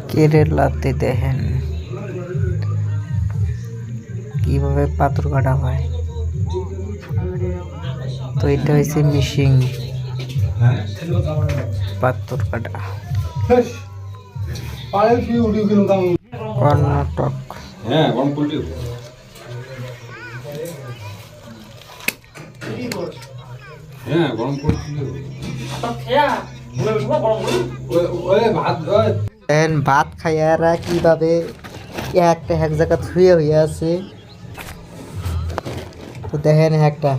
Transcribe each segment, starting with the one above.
কেরালাতে দেখেন কিভাবে পাথর কাটা হয়। তো এটা হচ্ছে মিশিং পাথর কাটা, কর্ণাটক। হ্যাঁ গরম পোল্ট্রি হ্যাঁ গরম পোল্ট্রি দেখেন ভাত খাইয়ারা কিভাবে একটা এক জায়গা থুয়ে হয়ে আছে। তো দেখেন একটা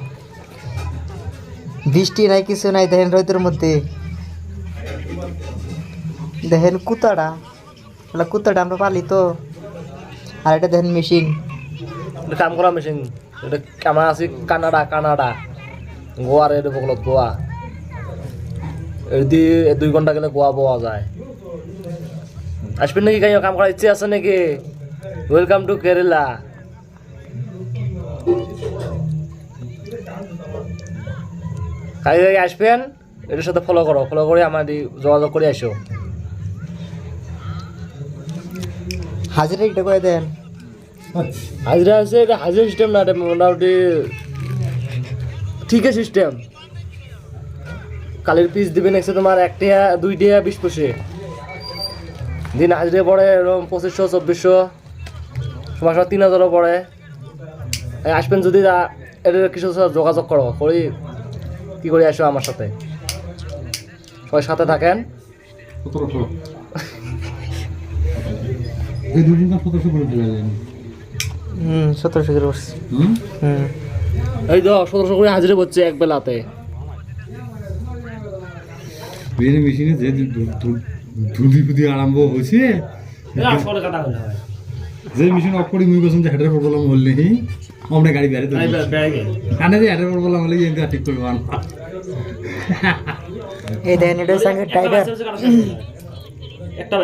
বৃষ্টি নাই কিছু নাই, দেখেন রোদের মধ্যে দেখেন কুতাটা আমরা পালি তো। আর এটা দেখেন মেশিন, কাম করা মেশিন। এটা আমরা আছি কানাডা গোয়ার এর বগলত গোয়া। এদি 2 ঘন্টা গেলে গোয়া পাওয়া যায়। আসবেন নাকি কাইও কাম করার ইচ্ছে আছে নাকি? Welcome to Kerala. কাই আসবেন, এটার সাথে ফলো করে আমাদের যোগাযোগ করে আসো। হাজিরা এটা করে দেন। হাজিরা আছে, এটা হাজিরা সিস্টেম না, এটা মোটামুটি ঠিক আছে সিস্টেম। কালের পিস দিবেন এসে তোমার 1 টাকা 2 টাকা 20 পয়সা দিন হাজিরা পড়ে। এরকম 2500 2400 সময় 3000ও পড়ে। আসবেন যদি এদের কিছু যোগাযোগ করি কি করে আসো আমার সাথে, সবাই সাথে থাকেন। 1700 করে দিলেন। 1700 করে বসছে। এই তো 1700 করে হাজিরা হচ্ছে এক বেলাতে। বিরিয়ানি মেশিনে যে ধুলি আরম্ভ হয়েছে, যে মেশিন অফ করি মুই বসুন যে হেডের পর বললাম বললে আমরা গাড়ি বেড়ে তো কানে যে হেডের পর বললাম বলে ঠিক করবো। এই দেখেন এটা সঙ্গে টাইগার একটা